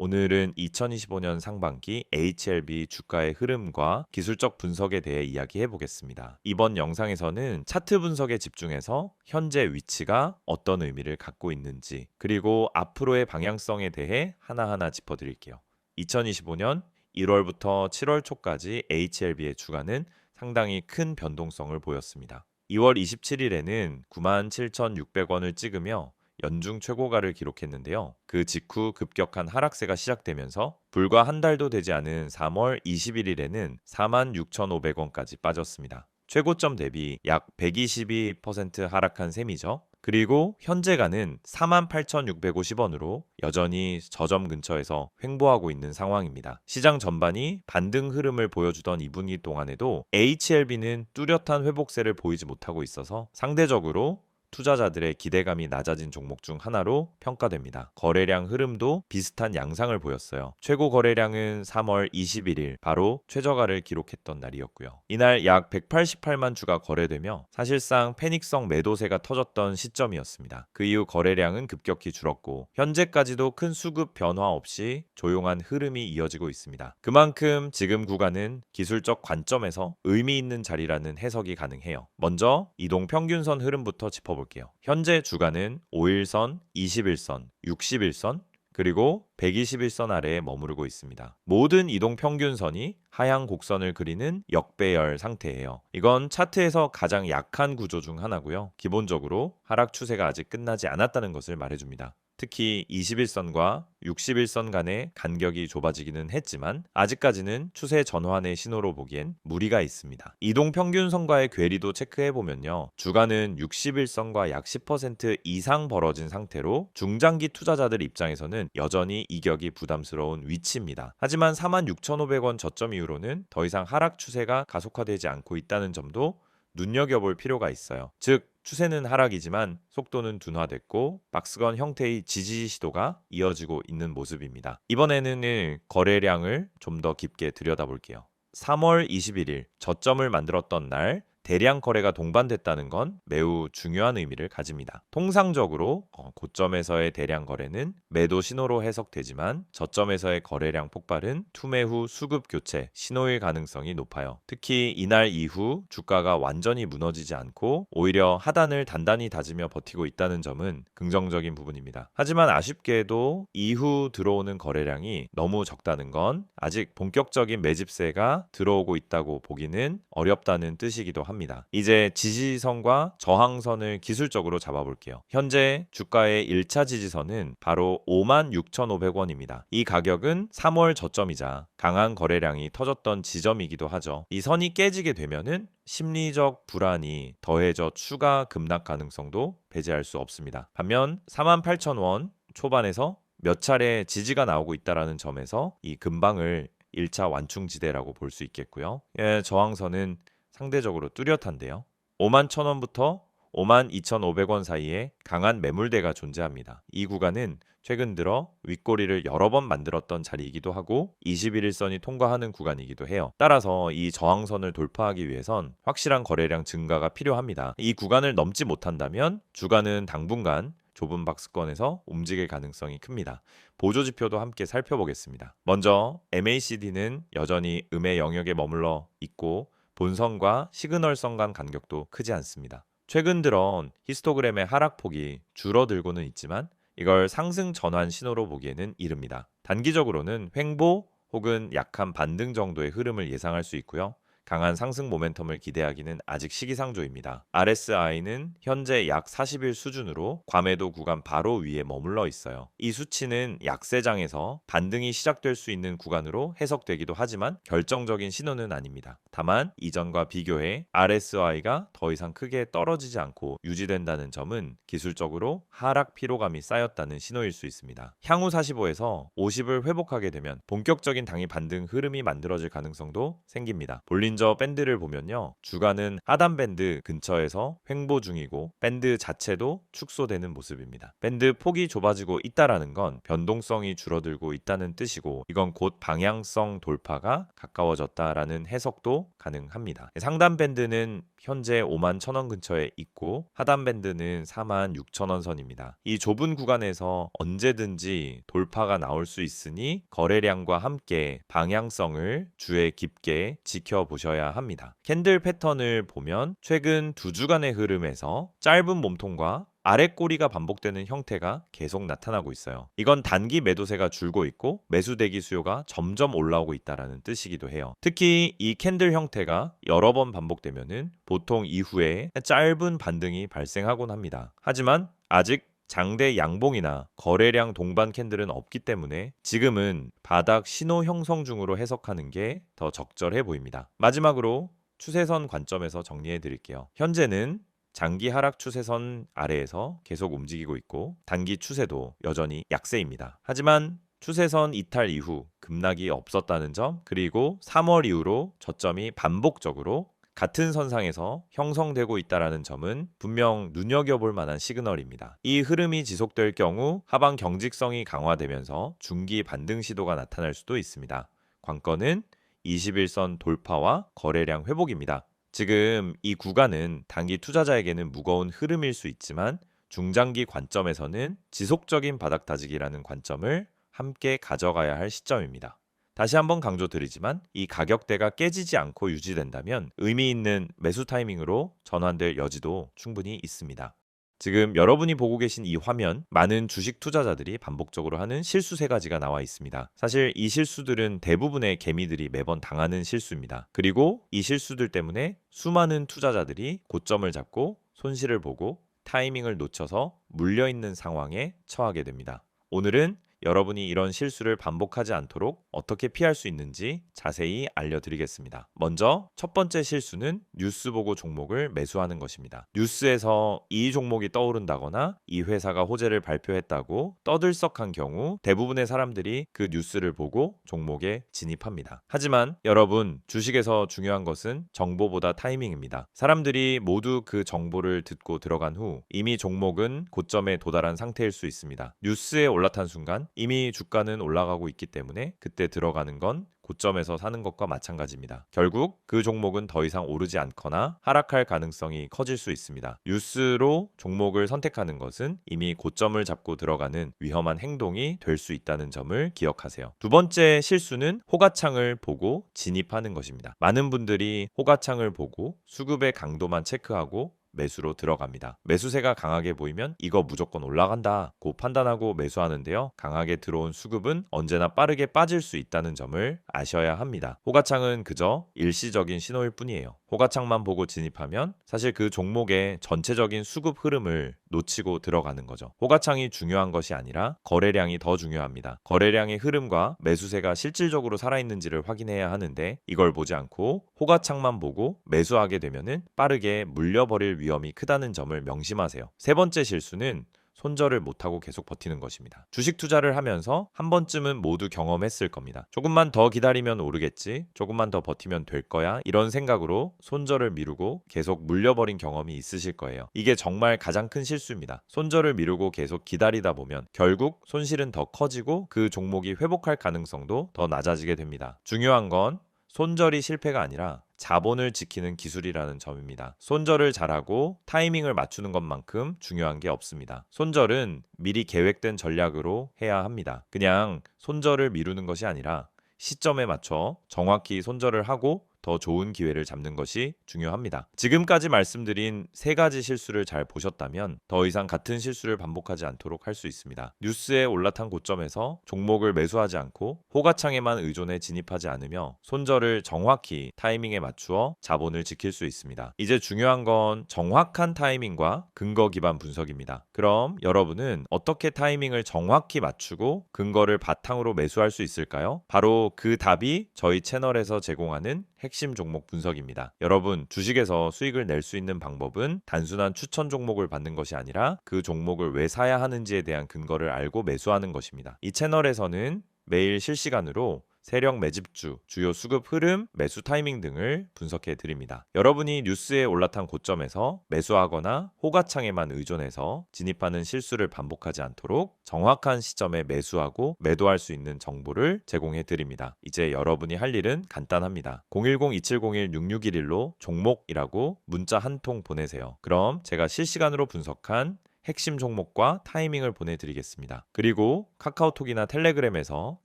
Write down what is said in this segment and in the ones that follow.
오늘은 2025년 상반기 HLB 주가의 흐름과 기술적 분석에 대해 이야기해 보겠습니다. 이번 영상에서는 차트 분석에 집중해서 현재 위치가 어떤 의미를 갖고 있는지, 그리고 앞으로의 방향성에 대해 하나하나 짚어드릴게요. 2025년 1월부터 7월 초까지 HLB의 주가는 상당히 큰 변동성을 보였습니다. 2월 27일에는 97,600원을 찍으며 연중 최고가를 기록했는데요. 그 직후 급격한 하락세가 시작되면서 불과 한 달도 되지 않은 3월 21일에는 46,500원까지 빠졌습니다. 최고점 대비 약 122% 하락한 셈이죠. 그리고 현재가는 48,650원으로 여전히 저점 근처에서 횡보하고 있는 상황입니다. 시장 전반이 반등 흐름을 보여주던 2분기 동안에도 HLB는 뚜렷한 회복세를 보이지 못하고 있어서 상대적으로 투자자들의 기대감이 낮아진 종목 중 하나로 평가됩니다. 거래량 흐름도 비슷한 양상을 보였어요. 최고 거래량은 3월 21일 바로 최저가를 기록했던 날이었고요. 이날 약 188만 주가 거래되며 사실상 패닉성 매도세가 터졌던 시점이었습니다. 그 이후 거래량은 급격히 줄었고 현재까지도 큰 수급 변화 없이 조용한 흐름이 이어지고 있습니다. 그만큼 지금 구간은 기술적 관점에서 의미 있는 자리라는 해석이 가능해요. 먼저 이동 평균선 흐름부터 짚어볼게요. 현재 주가는 5일선, 21선, 61선, 그리고 121선 아래에 머무르고 있습니다. 모든 이동 평균선이 하향 곡선을 그리는 역배열 상태예요. 이건 차트에서 가장 약한 구조 중 하나고요. 기본적으로 하락 추세가 아직 끝나지 않았다는 것을 말해줍니다. 특히 21선과 61선 간의 간격이 좁아지기는 했지만 아직까지는 추세 전환의 신호로 보기엔 무리가 있습니다. 이동 평균선과의 괴리도 체크해보면요. 주가는 61선과 약 10% 이상 벌어진 상태로 중장기 투자자들 입장에서는 여전히 이격이 부담스러운 위치입니다. 하지만 46,500원 저점 이후로는 더 이상 하락 추세가 가속화되지 않고 있다는 점도 눈여겨볼 필요가 있어요. 즉 추세는 하락이지만 속도는 둔화됐고 박스건 형태의 지지 시도가 이어지고 있는 모습입니다. 이번에는 거래량을 좀 더 깊게 들여다볼게요. 3월 21일 저점을 만들었던 날 대량 거래가 동반됐다는 건 매우 중요한 의미를 가집니다. 통상적으로 고점에서의 대량 거래는 매도 신호로 해석되지만 저점에서의 거래량 폭발은 투매 후 수급 교체 신호일 가능성이 높아요. 특히 이날 이후 주가가 완전히 무너지지 않고 오히려 하단을 단단히 다지며 버티고 있다는 점은 긍정적인 부분입니다. 하지만 아쉽게도 이후 들어오는 거래량이 너무 적다는 건 아직 본격적인 매집세가 들어오고 있다고 보기는 어렵다는 뜻이기도 합니다. 이제 지지선과 저항선을 기술적으로 잡아볼게요. 현재 주가의 1차 지지선은 바로 56,500원입니다. 이 가격은 3월 저점이자 강한 거래량이 터졌던 지점이기도 하죠. 이 선이 깨지게 되면은 심리적 불안이 더해져 추가 급락 가능성도 배제할 수 없습니다. 반면 48,000원 초반에서 몇 차례 지지가 나오고 있다는 점에서 이 근방을 1차 완충지대라고 볼 수 있겠고요. 저항선은 상대적으로 뚜렷한데요. 51,000원부터 52,500원 사이에 강한 매물대가 존재합니다. 이 구간은 최근 들어 윗꼬리를 여러 번 만들었던 자리이기도 하고 21일선이 통과하는 구간이기도 해요. 따라서 이 저항선을 돌파하기 위해선 확실한 거래량 증가가 필요합니다. 이 구간을 넘지 못한다면 주가는 당분간 좁은 박스권에서 움직일 가능성이 큽니다. 보조지표도 함께 살펴보겠습니다. 먼저 MACD는 여전히 음의 영역에 머물러 있고 본선과 시그널선 간 간격도 크지 않습니다. 최근 들어 히스토그램의 하락폭이 줄어들고는 있지만 이걸 상승 전환 신호로 보기에는 이릅니다. 단기적으로는 횡보 혹은 약한 반등 정도의 흐름을 예상할 수 있고요. 강한 상승 모멘텀을 기대하기는 아직 시기상조입니다. RSI는 현재 약 40일 수준으로 과매도 구간 바로 위에 머물러 있어요. 이 수치는 약세장에서 반등이 시작될 수 있는 구간으로 해석되기도 하지만 결정적인 신호는 아닙니다. 다만 이전과 비교해 RSI가 더 이상 크게 떨어지지 않고 유지된다는 점은 기술적으로 하락 피로감이 쌓였다는 신호일 수 있습니다. 향후 45에서 50을 회복하게 되면 본격적인 당일 반등 흐름이 만들어질 가능성도 생깁니다. 볼린저 밴드를 보면요. 주가는 하단 밴드 근처에서 횡보 중이고 밴드 자체도 축소되는 모습입니다. 밴드 폭이 좁아지고 있다라는 건 변동성이 줄어들고 있다는 뜻이고 이건 곧 방향성 돌파가 가까워졌다라는 해석도 가능합니다. 상단 밴드는 현재 5만 1,000원 근처에 있고 하단 밴드는 4만 6천원 선입니다. 이 좁은 구간에서 언제든지 돌파가 나올 수 있으니 거래량과 함께 방향성을 주에 깊게 지켜보셔야 합니다. 캔들 패턴을 보면 최근 2주간의 흐름에서 짧은 몸통과 아래 꼬리가 반복되는 형태가 계속 나타나고 있어요. 이건 단기 매도세가 줄고 있고 매수 대기 수요가 점점 올라오고 있다는 뜻이기도 해요. 특히 이 캔들 형태가 여러 번 반복되면은 보통 이후에 짧은 반등이 발생하곤 합니다. 하지만 아직 장대 양봉이나 거래량 동반 캔들은 없기 때문에 지금은 바닥 신호 형성 중으로 해석하는 게 더 적절해 보입니다. 마지막으로 추세선 관점에서 정리해 드릴게요. 현재는 장기 하락 추세선 아래에서 계속 움직이고 있고 단기 추세도 여전히 약세입니다. 하지만 추세선 이탈 이후 급락이 없었다는 점, 그리고 3월 이후로 저점이 반복적으로 같은 선상에서 형성되고 있다는 점은 분명 눈여겨볼 만한 시그널입니다. 이 흐름이 지속될 경우 하방 경직성이 강화되면서 중기 반등 시도가 나타날 수도 있습니다. 관건은 21선 돌파와 거래량 회복입니다. 지금 이 구간은 단기 투자자에게는 무거운 흐름일 수 있지만 중장기 관점에서는 지속적인 바닥 다지기라는 관점을 함께 가져가야 할 시점입니다. 다시 한번 강조드리지만 이 가격대가 깨지지 않고 유지된다면 의미 있는 매수 타이밍으로 전환될 여지도 충분히 있습니다. 지금 여러분이 보고 계신 이 화면, 많은 주식 투자자들이 반복적으로 하는 실수 3가지가 나와 있습니다. 사실 이 실수들은 대부분의 개미들이 매번 당하는 실수입니다. 그리고 이 실수들 때문에 수많은 투자자들이 고점을 잡고 손실을 보고 타이밍을 놓쳐서 물려있는 상황에 처하게 됩니다. 오늘은 여러분이 이런 실수를 반복하지 않도록 어떻게 피할 수 있는지 자세히 알려드리겠습니다. 먼저 첫 번째 실수는 뉴스 보고 종목을 매수하는 것입니다. 뉴스에서 이 종목이 떠오른다거나 이 회사가 호재를 발표했다고 떠들썩한 경우 대부분의 사람들이 그 뉴스를 보고 종목에 진입합니다. 하지만 여러분, 주식에서 중요한 것은 정보보다 타이밍입니다. 사람들이 모두 그 정보를 듣고 들어간 후 이미 종목은 고점에 도달한 상태일 수 있습니다. 뉴스에 올라탄 순간 이미 주가는 올라가고 있기 때문에 그때 들어가는 건 고점에서 사는 것과 마찬가지입니다. 결국 그 종목은 더 이상 오르지 않거나 하락할 가능성이 커질 수 있습니다. 뉴스로 종목을 선택하는 것은 이미 고점을 잡고 들어가는 위험한 행동이 될 수 있다는 점을 기억하세요. 두 번째 실수는 호가창을 보고 진입하는 것입니다. 많은 분들이 호가창을 보고 수급의 강도만 체크하고 매수로 들어갑니다. 매수세가 강하게 보이면 이거 무조건 올라간다고 판단하고 매수하는데요. 강하게 들어온 수급은 언제나 빠르게 빠질 수 있다는 점을 아셔야 합니다. 호가창은 그저 일시적인 신호일 뿐이에요. 호가창만 보고 진입하면 사실 그 종목의 전체적인 수급 흐름을 놓치고 들어가는 거죠. 호가창이 중요한 것이 아니라 거래량이 더 중요합니다. 거래량의 흐름과 매수세가 실질적으로 살아있는지를 확인해야 하는데 이걸 보지 않고 호가창만 보고 매수하게 되면은 빠르게 물려버릴 위험이 크다는 점을 명심하세요. 세 번째 실수는 손절을 못하고 계속 버티는 것입니다. 주식 투자를 하면서 한 번쯤은 모두 경험했을 겁니다. 조금만 더 기다리면 오르겠지, 조금만 더 버티면 될 거야, 이런 생각으로 손절을 미루고 계속 물려버린 경험이 있으실 거예요. 이게 정말 가장 큰 실수입니다. 손절을 미루고 계속 기다리다 보면 결국 손실은 더 커지고 그 종목이 회복할 가능성도 더 낮아지게 됩니다. 중요한 건 손절이 실패가 아니라 자본을 지키는 기술이라는 점입니다. 손절을 잘하고 타이밍을 맞추는 것만큼 중요한 게 없습니다. 손절은 미리 계획된 전략으로 해야 합니다. 그냥 손절을 미루는 것이 아니라 시점에 맞춰 정확히 손절을 하고 더 좋은 기회를 잡는 것이 중요합니다. 지금까지 말씀드린 3가지 실수를 잘 보셨다면 더 이상 같은 실수를 반복하지 않도록 할 수 있습니다. 뉴스에 올라탄 고점에서 종목을 매수하지 않고 호가창에만 의존해 진입하지 않으며 손절을 정확히 타이밍에 맞추어 자본을 지킬 수 있습니다. 이제 중요한 건 정확한 타이밍과 근거 기반 분석입니다. 그럼 여러분은 어떻게 타이밍을 정확히 맞추고 근거를 바탕으로 매수할 수 있을까요? 바로 그 답이 저희 채널에서 제공하는 핵심 종목 분석입니다. 여러분, 주식에서 수익을 낼 수 있는 방법은 단순한 추천 종목을 받는 것이 아니라 그 종목을 왜 사야 하는지에 대한 근거를 알고 매수하는 것입니다. 이 채널에서는 매일 실시간으로 세력 매집주, 주요 수급 흐름, 매수 타이밍 등을 분석해 드립니다. 여러분이 뉴스에 올라탄 고점에서 매수하거나 호가창에만 의존해서 진입하는 실수를 반복하지 않도록 정확한 시점에 매수하고 매도할 수 있는 정보를 제공해 드립니다. 이제 여러분이 할 일은 간단합니다. 010-2701-6611로 종목이라고 문자 한 통 보내세요. 그럼 제가 실시간으로 분석한 핵심 종목과 타이밍을 보내드리겠습니다. 그리고 카카오톡이나 텔레그램에서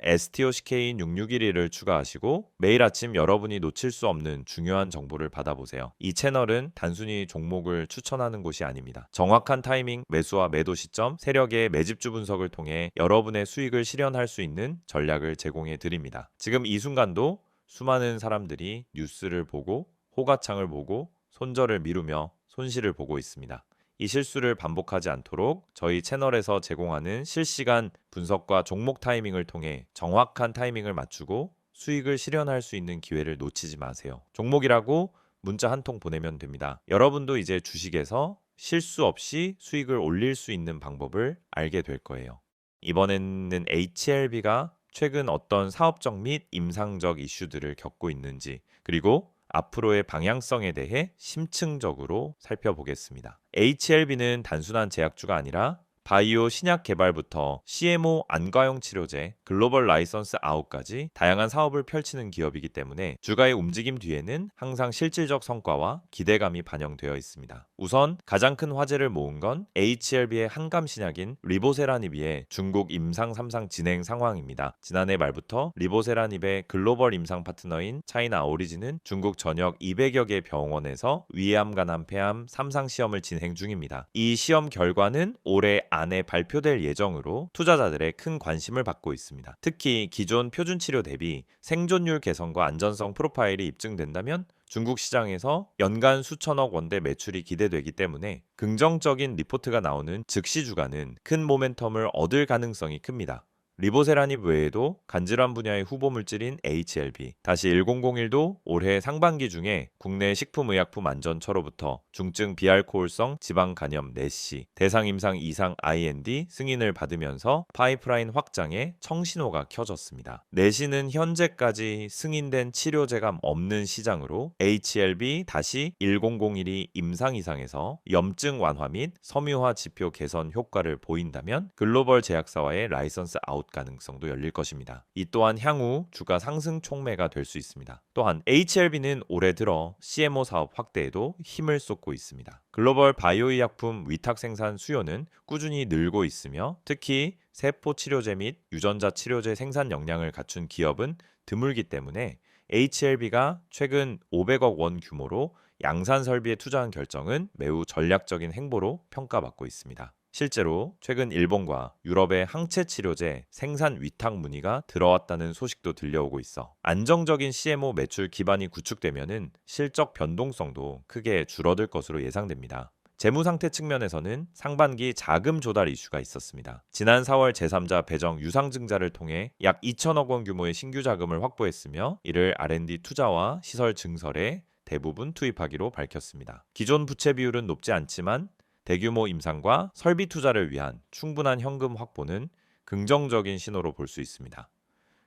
STOCK인 6611을 추가하시고 매일 아침 여러분이 놓칠 수 없는 중요한 정보를 받아보세요. 이 채널은 단순히 종목을 추천하는 곳이 아닙니다. 정확한 타이밍, 매수와 매도 시점, 세력의 매집주 분석을 통해 여러분의 수익을 실현할 수 있는 전략을 제공해 드립니다. 지금 이 순간도 수많은 사람들이 뉴스를 보고 호가창을 보고 손절을 미루며 손실을 보고 있습니다. 이 실수를 반복하지 않도록 저희 채널에서 제공하는 실시간 분석과 종목 타이밍을 통해 정확한 타이밍을 맞추고 수익을 실현할 수 있는 기회를 놓치지 마세요. 종목이라고 문자 한 통 보내면 됩니다. 여러분도 이제 주식에서 실수 없이 수익을 올릴 수 있는 방법을 알게 될 거예요. 이번에는 HLB가 최근 어떤 사업적 및 임상적 이슈들을 겪고 있는지, 그리고 앞으로의 방향성에 대해 심층적으로 살펴보겠습니다. HLB는 단순한 제약주가 아니라 바이오 신약 개발부터 CMO 안과용 치료제, 글로벌 라이선스 아웃까지 다양한 사업을 펼치는 기업이기 때문에 주가의 움직임 뒤에는 항상 실질적 성과와 기대감이 반영되어 있습니다. 우선 가장 큰 화제를 모은 건 HLB의 한감 신약인 리보세라닙의 중국 임상 3상 진행 상황입니다. 지난해 말부터 리보세라닙의 글로벌 임상 파트너인 차이나 오리진은 중국 전역 200여 개 병원에서 위암, 간암, 폐암 3상 시험을 진행 중입니다. 이 시험 결과는 올해 안에 발표될 예정으로 투자자들의 큰 관심을 받고 있습니다. 특히 기존 표준 치료 대비 생존율 개선과 안전성 프로파일이 입증된다면 중국 시장에서 연간 수천억 원대 매출이 기대되기 때문에 긍정적인 리포트가 나오는 즉시 주가는 큰 모멘텀을 얻을 가능성이 큽니다. 리보세라닙 외에도 간질환 분야의 후보 물질인 HLB, 다시 1001도 올해 상반기 중에 국내 식품의약품 안전처로부터 중증 비알코올성 지방 간염 내시, 대상 임상 이상 IND 승인을 받으면서 파이프라인 확장에 청신호가 켜졌습니다. 내시는 현재까지 승인된 치료제가 없는 시장으로 HLB 다시 1001이 임상 이상에서 염증 완화 및 섬유화 지표 개선 효과를 보인다면 글로벌 제약사와의 라이선스 아웃 가능성도 열릴 것입니다. 이 또한 향후 주가 상승 촉매가 될 수 있습니다. 또한 HLB는 올해 들어 CMO 사업 확대에도 힘을 쏟고 있습니다. 글로벌 바이오의약품 위탁 생산 수요는 꾸준히 늘고 있으며 특히 세포 치료제 및 유전자 치료제 생산 역량을 갖춘 기업은 드물기 때문에 HLB가 최근 500억 원 규모로 양산 설비에 투자한 결정은 매우 전략적인 행보로 평가받고 있습니다. 실제로 최근 일본과 유럽의 항체 치료제 생산 위탁 문의가 들어왔다는 소식도 들려오고 있어 안정적인 CMO 매출 기반이 구축되면은 실적 변동성도 크게 줄어들 것으로 예상됩니다. 재무 상태 측면에서는 상반기 자금 조달 이슈가 있었습니다. 지난 4월 제3자 배정 유상증자를 통해 약 2천억 원 규모의 신규 자금을 확보했으며 이를 R&D 투자와 시설 증설에 대부분 투입하기로 밝혔습니다. 기존 부채 비율은 높지 않지만 대규모 임상과 설비 투자를 위한 충분한 현금 확보는 긍정적인 신호로 볼 수 있습니다.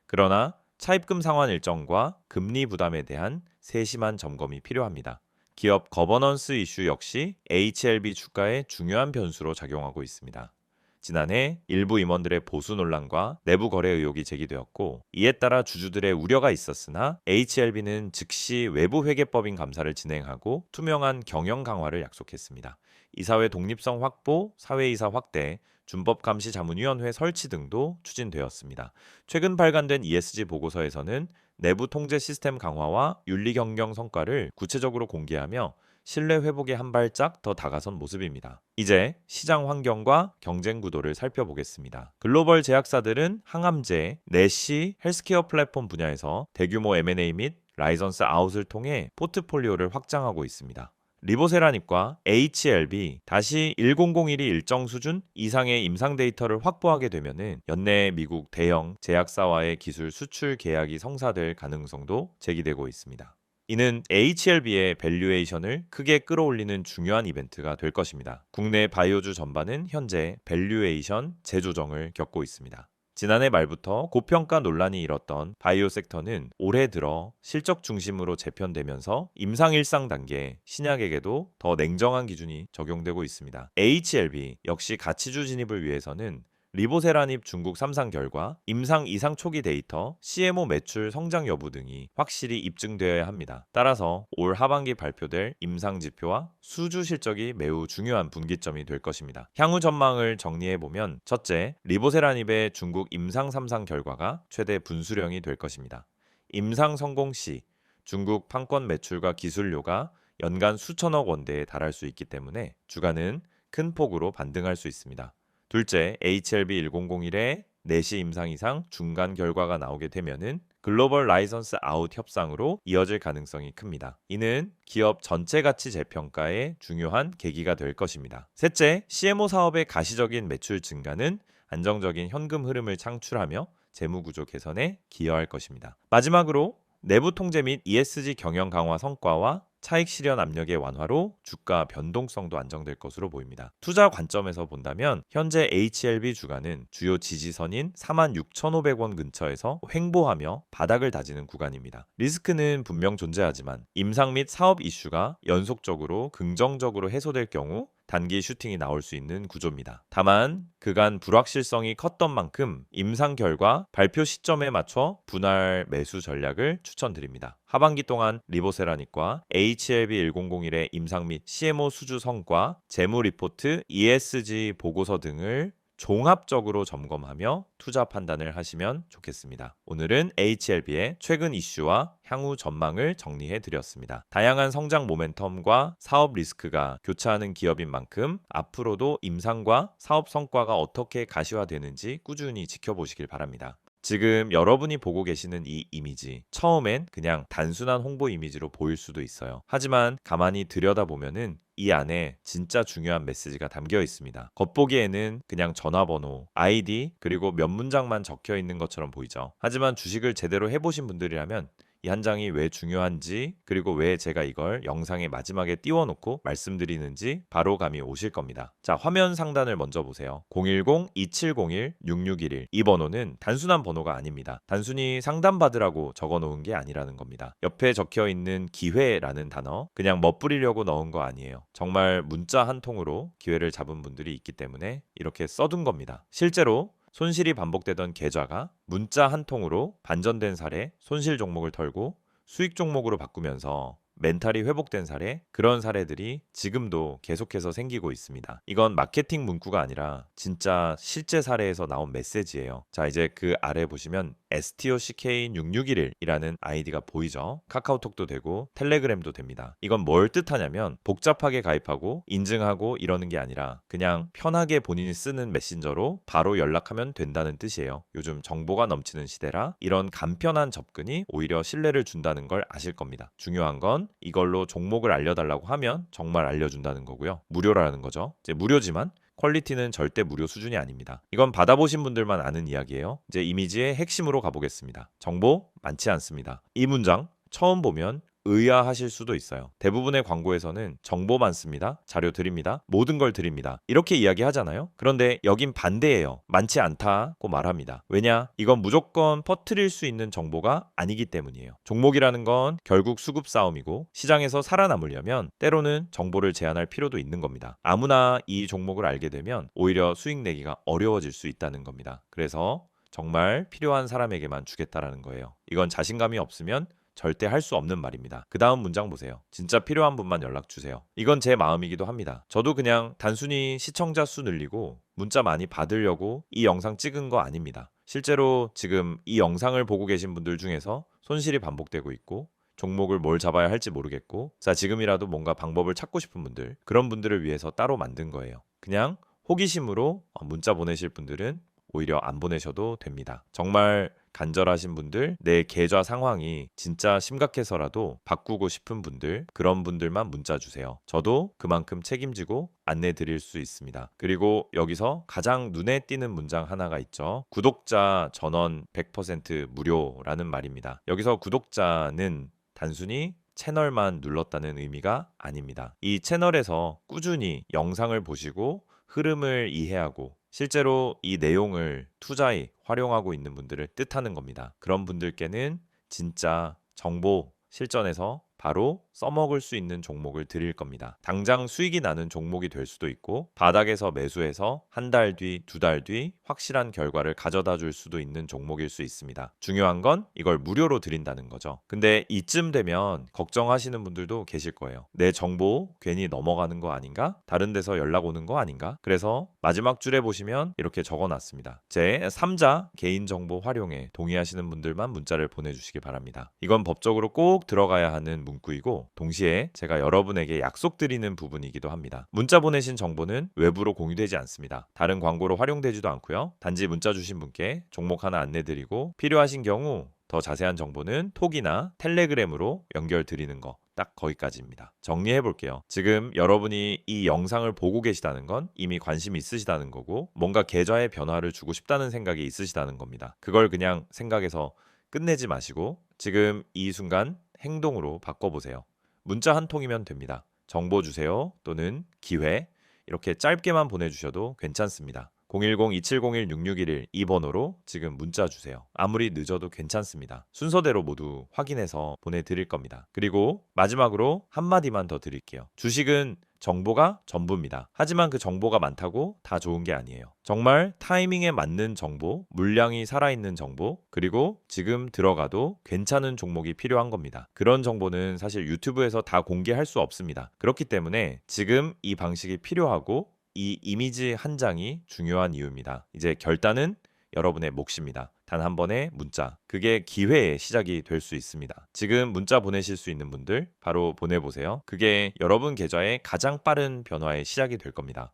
그러나 차입금 상환 일정과 금리 부담에 대한 세심한 점검이 필요합니다. 기업 거버넌스 이슈 역시 HLB 주가에 중요한 변수로 작용하고 있습니다. 지난해 일부 임원들의 보수 논란과 내부 거래 의혹이 제기되었고 이에 따라 주주들의 우려가 있었으나 HLB는 즉시 외부 회계법인 감사를 진행하고 투명한 경영 강화를 약속했습니다. 이사회 독립성 확보, 사회이사 확대, 준법감시자문위원회 설치 등도 추진되었습니다. 최근 발간된 ESG 보고서에서는 내부 통제 시스템 강화와 윤리 경영 성과를 구체적으로 공개하며 신뢰 회복에 한 발짝 더 다가선 모습입니다. 이제 시장 환경과 경쟁 구도를 살펴보겠습니다. 글로벌 제약사들은 항암제, 내시, 헬스케어 플랫폼 분야에서 대규모 M&A 및 라이선스 아웃을 통해 포트폴리오를 확장하고 있습니다. 리보세라닙과 HLB 다시 1001이 일정 수준 이상의 임상 데이터를 확보하게 되면은 연내 미국 대형 제약사와의 기술 수출 계약이 성사될 가능성도 제기되고 있습니다. 이는 HLB의 밸류에이션을 크게 끌어올리는 중요한 이벤트가 될 것입니다. 국내 바이오주 전반은 현재 밸류에이션 재조정을 겪고 있습니다. 지난해 말부터 고평가 논란이 일었던 바이오 섹터는 올해 들어 실적 중심으로 재편되면서 임상일상 단계 신약에게도 더 냉정한 기준이 적용되고 있습니다. HLB 역시 가치주 진입을 위해서는 리보세라닙 중국 3상 결과, 임상 이상 초기 데이터, CMO 매출 성장 여부 등이 확실히 입증되어야 합니다. 따라서 올 하반기 발표될 임상 지표와 수주 실적이 매우 중요한 분기점이 될 것입니다. 향후 전망을 정리해보면 첫째, 리보세라닙의 중국 임상 3상 결과가 최대 분수령이 될 것입니다. 임상 성공 시 중국 판권 매출과 기술료가 연간 수천억 원대에 달할 수 있기 때문에 주가는 큰 폭으로 반등할 수 있습니다. 둘째, HLB 1001의 내시 임상 이상 중간 결과가 나오게 되면은 글로벌 라이선스 아웃 협상으로 이어질 가능성이 큽니다. 이는 기업 전체 가치 재평가에 중요한 계기가 될 것입니다. 셋째, CMO 사업의 가시적인 매출 증가는 안정적인 현금 흐름을 창출하며 재무 구조 개선에 기여할 것입니다. 마지막으로 내부 통제 및 ESG 경영 강화 성과와 차익 실현 압력의 완화로 주가 변동성도 안정될 것으로 보입니다. 투자 관점에서 본다면 현재 HLB 주가는 주요 지지선인 46,500원 근처에서 횡보하며 바닥을 다지는 구간입니다. 리스크는 분명 존재하지만 임상 및 사업 이슈가 연속적으로 긍정적으로 해소될 경우 단기 슈팅이 나올 수 있는 구조입니다. 다만 그간 불확실성이 컸던 만큼 임상 결과 발표 시점에 맞춰 분할 매수 전략을 추천드립니다. 하반기 동안 리보세라닙과 HLB 1001의 임상 및 CMO 수주 성과, 재무 리포트, ESG 보고서 등을 종합적으로 점검하며 투자 판단을 하시면 좋겠습니다. 오늘은 HLB의 최근 이슈와 향후 전망을 정리해 드렸습니다. 다양한 성장 모멘텀과 사업 리스크가 교차하는 기업인 만큼 앞으로도 임상과 사업 성과가 어떻게 가시화되는지 꾸준히 지켜보시길 바랍니다. 지금 여러분이 보고 계시는 이 이미지, 처음엔 그냥 단순한 홍보 이미지로 보일 수도 있어요. 하지만 가만히 들여다보면은 이 안에 진짜 중요한 메시지가 담겨 있습니다. 겉보기에는 그냥 전화번호, 아이디, 그리고 몇 문장만 적혀 있는 것처럼 보이죠. 하지만 주식을 제대로 해보신 분들이라면 이 한 장이 왜 중요한지, 그리고 왜 제가 이걸 영상의 마지막에 띄워놓고 말씀드리는지 바로 감이 오실 겁니다. 자, 화면 상단을 먼저 보세요. 010-2701-6611. 이 번호는 단순한 번호가 아닙니다. 단순히 상담받으라고 적어놓은 게 아니라는 겁니다. 옆에 적혀 있는 기회라는 단어, 그냥 멋부리려고 넣은 거 아니에요. 정말 문자 한 통으로 기회를 잡은 분들이 있기 때문에 이렇게 써둔 겁니다. 실제로 손실이 반복되던 계좌가 문자 한 통으로 반전된 사례, 손실 종목을 털고 수익 종목으로 바꾸면서 멘탈이 회복된 사례, 그런 사례들이 지금도 계속해서 생기고 있습니다. 이건 마케팅 문구가 아니라 진짜 실제 사례에서 나온 메시지예요. 자, 이제 그 아래 보시면 STOCK6611이라는 아이디가 보이죠? 카카오톡도 되고 텔레그램도 됩니다. 이건 뭘 뜻하냐면 복잡하게 가입하고 인증하고 이러는 게 아니라 그냥 편하게 본인이 쓰는 메신저로 바로 연락하면 된다는 뜻이에요. 요즘 정보가 넘치는 시대라 이런 간편한 접근이 오히려 신뢰를 준다는 걸 아실 겁니다. 중요한 건 이걸로 종목을 알려달라고 하면 정말 알려준다는 거고요. 무료라는 거죠. 이제 무료지만 퀄리티는 절대 무료 수준이 아닙니다. 이건 받아보신 분들만 아는 이야기예요. 이제 이미지의 핵심으로 가보겠습니다. 정보 많지 않습니다. 이 문장 처음 보면 의아하실 수도 있어요. 대부분의 광고에서는 정보 많습니다. 자료 드립니다. 모든 걸 드립니다. 이렇게 이야기하잖아요. 그런데 여긴 반대예요. 많지 않다고 말합니다. 왜냐? 이건 무조건 퍼뜨릴 수 있는 정보가 아니기 때문이에요. 종목이라는 건 결국 수급 싸움이고 시장에서 살아남으려면 때로는 정보를 제한할 필요도 있는 겁니다. 아무나 이 종목을 알게 되면 오히려 수익 내기가 어려워질 수 있다는 겁니다. 그래서 정말 필요한 사람에게만 주겠다라는 거예요. 이건 자신감이 없으면 절대 할 수 없는 말입니다. 그 다음 문장 보세요. 진짜 필요한 분만 연락 주세요. 이건 제 마음이기도 합니다. 저도 그냥 단순히 시청자 수 늘리고 문자 많이 받으려고 이 영상 찍은 거 아닙니다. 실제로 지금 이 영상을 보고 계신 분들 중에서 손실이 반복되고 있고 종목을 뭘 잡아야 할지 모르겠고 자, 지금이라도 뭔가 방법을 찾고 싶은 분들, 그런 분들을 위해서 따로 만든 거예요. 그냥 호기심으로 문자 보내실 분들은 오히려 안 보내셔도 됩니다. 정말 간절하신 분들, 내 계좌 상황이 진짜 심각해서라도 바꾸고 싶은 분들, 그런 분들만 문자 주세요. 저도 그만큼 책임지고 안내 드릴 수 있습니다. 그리고 여기서 가장 눈에 띄는 문장 하나가 있죠. 구독자 전원 100% 무료라는 말입니다. 여기서 구독자는 단순히 채널만 눌렀다는 의미가 아닙니다. 이 채널에서 꾸준히 영상을 보시고 흐름을 이해하고 실제로 이 내용을 투자에 활용하고 있는 분들을 뜻하는 겁니다. 그런 분들께는 진짜 정보 실전에서 바로 써먹을 수 있는 종목을 드릴 겁니다. 당장 수익이 나는 종목이 될 수도 있고 바닥에서 매수해서 한 달 뒤, 두 달 뒤 확실한 결과를 가져다 줄 수도 있는 종목일 수 있습니다. 중요한 건 이걸 무료로 드린다는 거죠. 근데 이쯤 되면 걱정하시는 분들도 계실 거예요. 내 정보 괜히 넘어가는 거 아닌가? 다른 데서 연락 오는 거 아닌가? 그래서 마지막 줄에 보시면 이렇게 적어놨습니다. 제 3자 개인정보 활용에 동의하시는 분들만 문자를 보내주시기 바랍니다. 이건 법적으로 꼭 들어가야 하는 문구이고 동시에 제가 여러분에게 약속드리는 부분이기도 합니다. 문자 보내신 정보는 외부로 공유되지 않습니다. 다른 광고로 활용되지도 않고요. 단지 문자 주신 분께 종목 하나 안내드리고 필요하신 경우 더 자세한 정보는 톡이나 텔레그램으로 연결드리는 거 딱 거기까지입니다. 정리해 볼게요. 지금 여러분이 이 영상을 보고 계시다는 건 이미 관심이 있으시다는 거고 뭔가 계좌의 변화를 주고 싶다는 생각이 있으시다는 겁니다. 그걸 그냥 생각해서 끝내지 마시고 지금 이 순간 행동으로 바꿔보세요. 문자 한 통이면 됩니다. 정보 주세요 또는 기회 이렇게 짧게만 보내주셔도 괜찮습니다. 010-2701-6611 이 번호로 지금 문자 주세요. 아무리 늦어도 괜찮습니다. 순서대로 모두 확인해서 보내드릴 겁니다. 그리고 마지막으로 한마디만 더 드릴게요. 주식은 정보가 전부입니다. 하지만 그 정보가 많다고 다 좋은 게 아니에요. 정말 타이밍에 맞는 정보, 물량이 살아있는 정보, 그리고 지금 들어가도 괜찮은 종목이 필요한 겁니다. 그런 정보는 사실 유튜브에서 다 공개할 수 없습니다. 그렇기 때문에 지금 이 방식이 필요하고 이 이미지 한 장이 중요한 이유입니다. 이제 결단은 여러분의 몫입니다. 단 한 번의 문자. 그게 기회의 시작이 될 수 있습니다. 지금 문자 보내실 수 있는 분들 바로 보내보세요. 그게 여러분 계좌의 가장 빠른 변화의 시작이 될 겁니다.